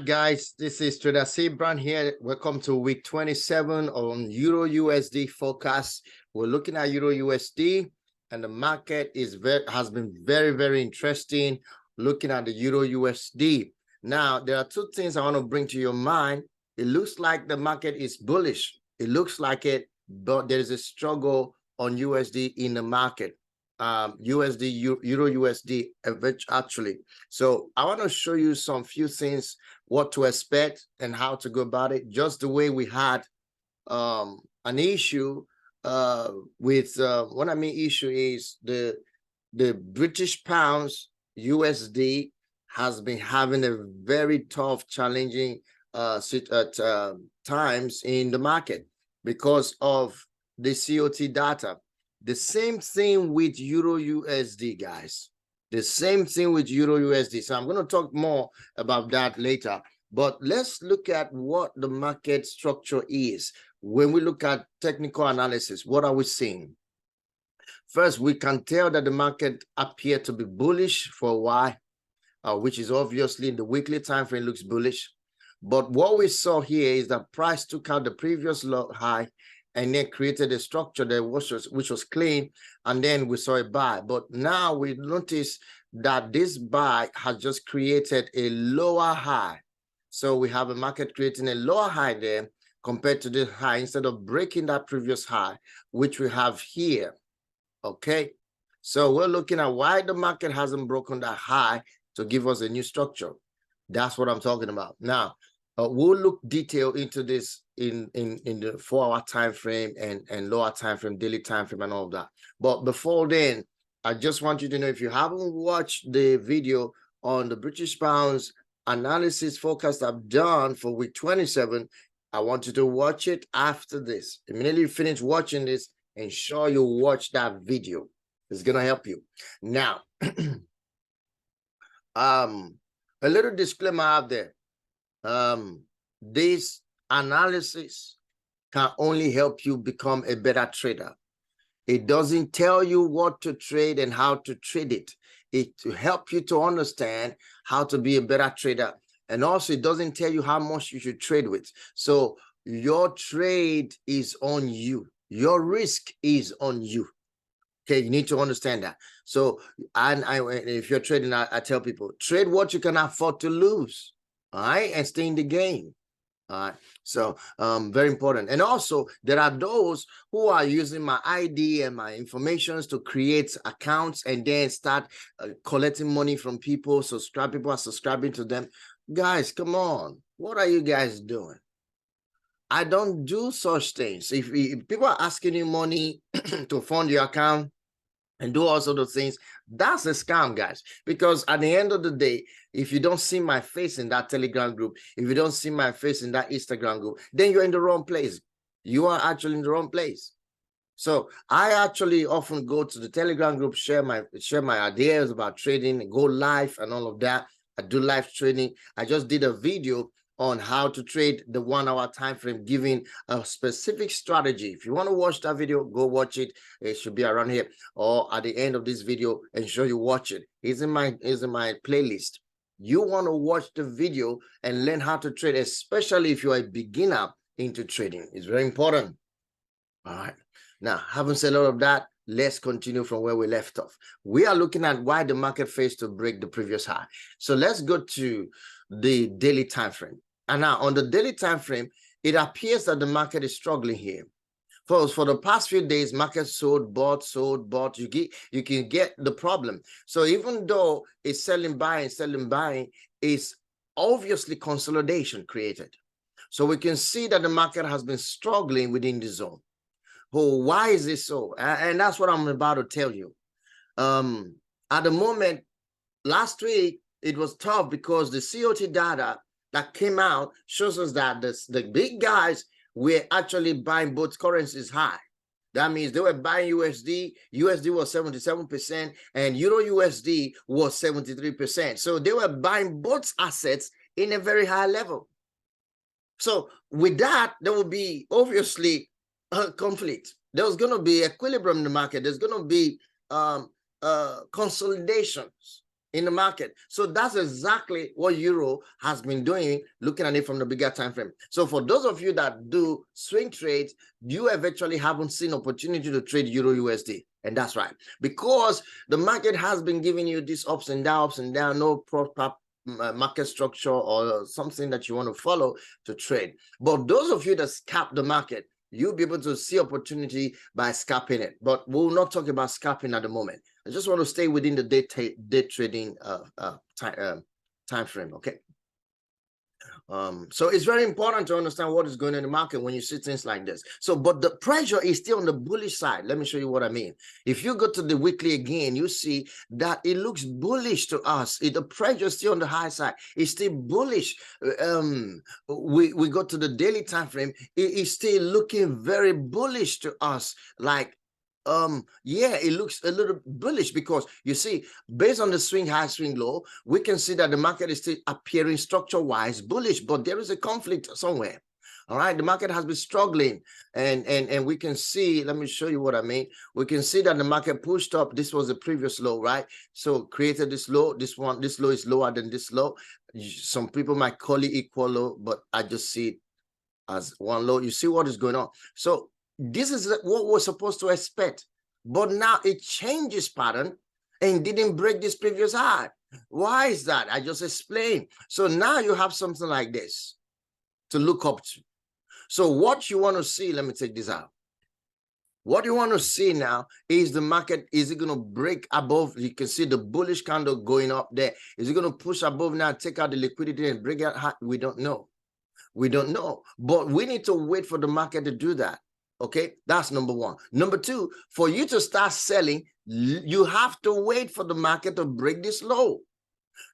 guys, this is Trader C Brand here. Welcome to week 27 on EURUSD forecast. We're looking at EURUSD, and the market has been very interesting. Looking at the EURUSD. Now, there are two things I want to bring to your mind. It looks like the market is bullish. It looks like it, but there is a struggle on USD in the market. EURUSD actually. So I want to show you some few things, what to expect and how to go about it, just the way we had an issue with what I mean issue is the British pounds USD has been having a very tough, challenging times in the market because of the COT data. The same thing with EURUSD, guys. The same thing with EURUSD. So I'm going to talk more about that later. But let's look at what the market structure is. When we look at technical analysis, what are we seeing? First, we can tell that the market appeared to be bullish for a while, which is obviously in the weekly time frame looks bullish. But what we saw here is that price took out the previous low high and then created a structure that which was clean, and then we saw a buy. But now we notice that this buy has just created a lower high. So we have a market creating a lower high there compared to the high instead of breaking that previous high, which we have here. Okay, so we're looking at why the market hasn't broken that high to give us a new structure. That's what I'm talking about. Now, we'll look detail into this in the 4-hour time frame and lower time frame, daily time frame, and all of that. But before then, I just want you to know, if you haven't watched the video on the British pounds analysis forecast I've done for week 27, I want you to watch it after this. Immediately you finish watching this, ensure you watch that video. It's gonna help you. Now, a little disclaimer out there. This analysis can only help you become a better trader. It doesn't tell you what to trade and how to trade it. It to help you to understand how to be a better trader. And also, it doesn't tell you how much you should trade with. So your trade is on you. Your risk is on you. Okay, you need to understand that. So, if you're trading, I tell people, trade what you can afford to lose. All right, and stay in the game. All right, so very important. And also, there are those who are using my ID and my informations to create accounts and then start collecting money from people. People are subscribing to them. Guys, come on, what are you guys doing? I don't do such things. If people are asking you money to fund your account and do all sorts of things, that's a scam, guys. Because at the end of the day, if you don't see my face in that Telegram group, if you don't see my face in that Instagram group, then you're in the wrong place. You are actually in the wrong place. So I actually often go to the Telegram group, share my ideas about trading, go live and all of that. I do live trading. I just did a video on how to trade the 1-hour time frame, giving a specific strategy. If you want to watch that video, go watch it. It should be around here or at the end of this video. Ensure you watch it. It's in my playlist. You want to watch the video and learn how to trade, especially if you're a beginner into trading. It's very important. All right. Now, having said all of that, let's continue from where we left off. We are looking at why the market failed to break the previous high. So let's go to the daily time frame. And now on the daily time frame, it appears that the market is struggling here. For the past few days, market sold, bought. You can get the problem. So even though it's selling, buying, it's obviously consolidation created. So we can see that the market has been struggling within the zone. Oh, why is this so? And that's what I'm about to tell you. At the moment, last week, it was tough because the COT data that came out shows us that the big guys were actually buying both currencies high. That means they were buying USD. USD was 77% and EURUSD was 73%. So they were buying both assets in a very high level. So with that, there will be obviously a conflict. There's going to be equilibrium in the market. There's going to be consolidations in the market. So that's exactly what euro has been doing, looking at it from the bigger time frame. So for those of you that do swing trades, you eventually haven't seen opportunity to trade euro USD. And that's right, because the market has been giving you these ups and down, no proper market structure or something that you want to follow to trade. But those of you that scalp the market, you'll be able to see opportunity by scalping it. But we'll not talk about scalping at the moment. I just want to stay within the day trading time frame. Okay. So it's very important to understand what is going on in the market when you see things like this. So, but the pressure is still on the bullish side. Let me show you what I mean. If you go to the weekly again, you see that it looks bullish to us. The pressure is still on the high side. It's still bullish. We go to the daily time frame. It is still looking very bullish to us. Like, yeah, it looks a little bullish because you see, based on the swing high, swing low, we can see that the market is still appearing structure wise bullish, but there is a conflict somewhere. All right, the market has been struggling, and we can see, let me show you what I mean. We can see that the market pushed up. This was the previous low, right? So created this low. This low is lower than this low. Some people might call it equal low, but I just see it as one low. You see what is going on. So this is what we're supposed to expect, but now it changes pattern and didn't break this previous high. Why is that? I just explained. So now you have something like this to look up to. So what you want to see, let me take this out. What you want to see now is the market, is it going to break above? You can see the bullish candle going up there. Is it going to push above now, take out the liquidity and break out high? We don't know. We don't know, but we need to wait for the market to do that. Okay, that's number one. Number two, for you to start selling, you have to wait for the market to break this low.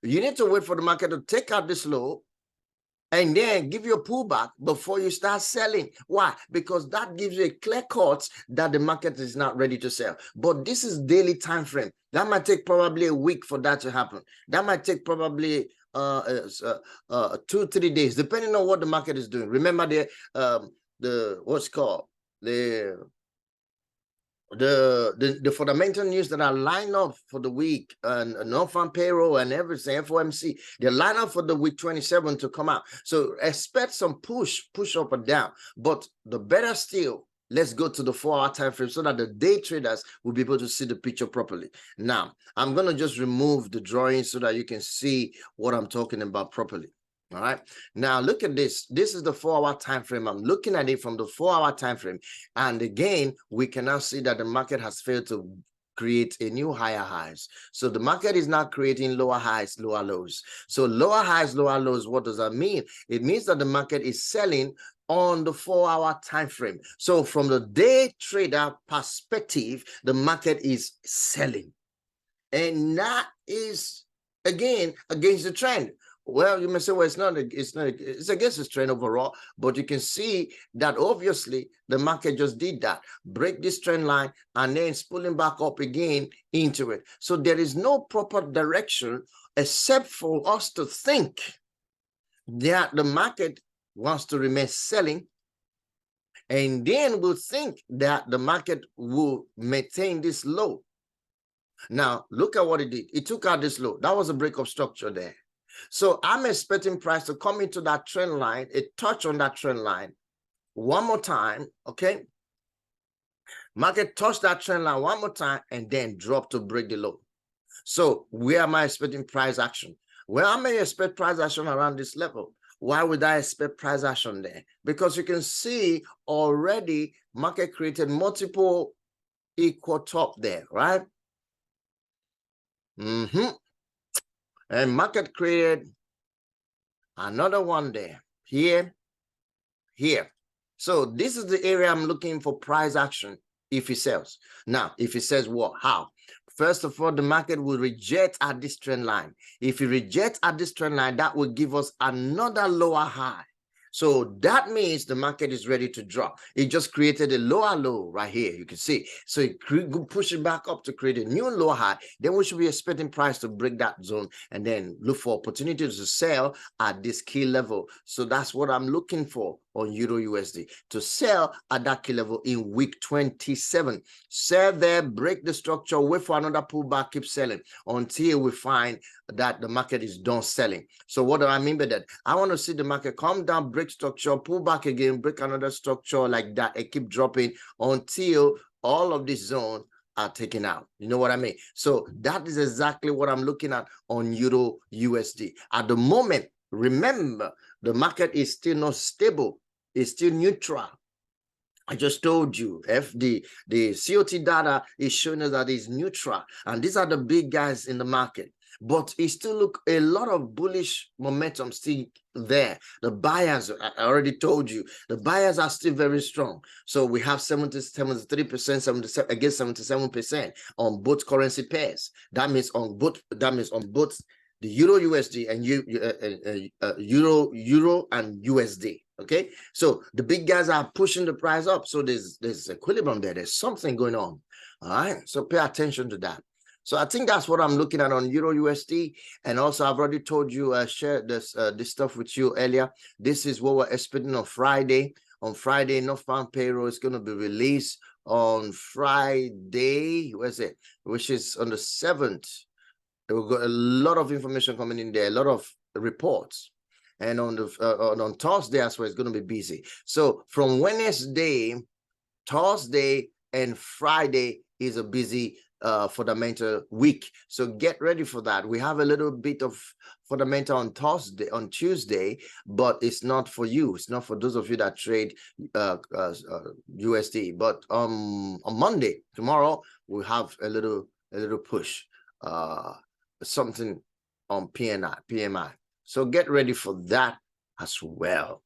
You need to wait for the market to take out this low and then give you a pullback before you start selling. Why? Because that gives you a clear cut that the market is not ready to sell. But this is daily time frame. That might take probably a week for that to happen. That might take probably 2-3 days, depending on what the market is doing. Remember the what's called the fundamental news that are lined up for the week, and non-farm payroll and everything, FOMC, they're lined up for the week 27 to come out. So expect some push up and down. But the better still, let's go to the 4-hour time frame so that the day traders will be able to see the picture properly. Now, I'm going to just remove the drawing so that you can see what I'm talking about properly. All right. Now look at this. This is the 4-hour time frame. I'm looking at it from the 4-hour time frame. And again, we can now see that the market has failed to create a new higher highs. So the market is not creating lower highs, lower lows. So lower highs, lower lows, what does that mean? It means that the market is selling on the 4-hour time frame. So from the day trader perspective, the market is selling. And that is, again, against the trend. Well, you may say, well, it's against this trend overall, but you can see that obviously the market just did that, break this trend line, and then it's pulling back up again into it. So there is no proper direction except for us to think that the market wants to remain selling, and then we'll think that the market will maintain this low. Now, look at what it did. It took out this low. That was a breakup structure there. So I'm expecting price to come into that trend line, a touch on that trend line one more time, okay? Market touch that trend line one more time and then drop to break the low. So where am I expecting price action? Well, I may expect price action around this level. Why would I expect price action there? Because you can see already market created multiple equal top there, right? And market created another one there, here. So this is the area I'm looking for price action if it sells. Now, if it says what? How? First of all, the market will reject at this trend line. If it rejects at this trend line, that will give us another lower high. So that means the market is ready to drop. It just created a lower low right here. You can see. So it push it back up to create a new lower high. Then we should be expecting price to break that zone and then look for opportunities to sell at this key level. So that's what I'm looking for. on Euro USD to sell at that key level in week 27. Sell there, break the structure, wait for another pullback, keep selling until we find that the market is done selling. So what do I mean by that? I want to see the market come down, break structure, pull back again, break another structure like that, and keep dropping until all of this zone are taken out. You know what I mean? So that is exactly what I'm looking at on Euro USD. At the moment, remember, the market is still not stable. It's still neutral. I just told you, the COT data is showing us that it's neutral. And these are the big guys in the market. But it still look a lot of bullish momentum still there. The buyers, I already told you, the buyers are still very strong. So we have 73%, 77 against 77% on both currency pairs. That means on both the Euro USD and Euro and USD. Okay, so the big guys are pushing the price up. So there's equilibrium there. There's something going on. All right, so pay attention to that. So I think that's what I'm looking at on Euro USD. And also, I've already told you, shared this stuff with you earlier. This is what we're expecting on Friday. On Friday, northbound payroll is going to be released on Friday. Where's it? Which is on the 7th. We've got a lot of information coming in there, a lot of reports. And on the on Thursday as well, it's going to be busy. So from Wednesday, Thursday, and Friday is a busy fundamental week. So get ready for that. We have a little bit of fundamental on Tuesday, but it's not for you. It's not for those of you that trade USD. But on Monday, tomorrow, we'll have a little push, something on PMI. So get ready for that as well.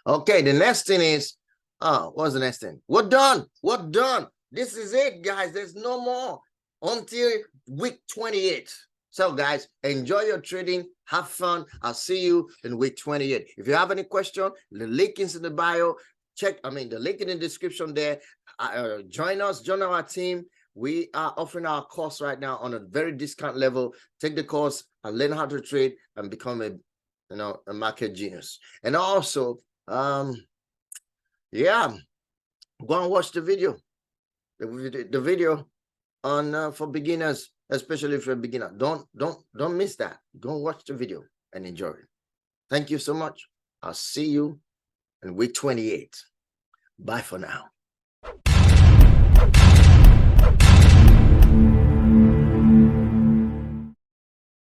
Okay, the next thing is, what's the next thing? We're done. We're done. This is it, guys. There's no more until week 28. So, guys, enjoy your trading. Have fun. I'll see you in week 28. If you have any question, the link is in the bio. The link in the description there. Join us. Join our team. We are offering our course right now on a very discount level. Take the course and learn how to trade and become a market genius. And also, go and watch the video. The video on for beginners, especially if you're a beginner. Don't miss that. Go and watch the video and enjoy it. Thank you so much. I'll see you in week 28. Bye for now.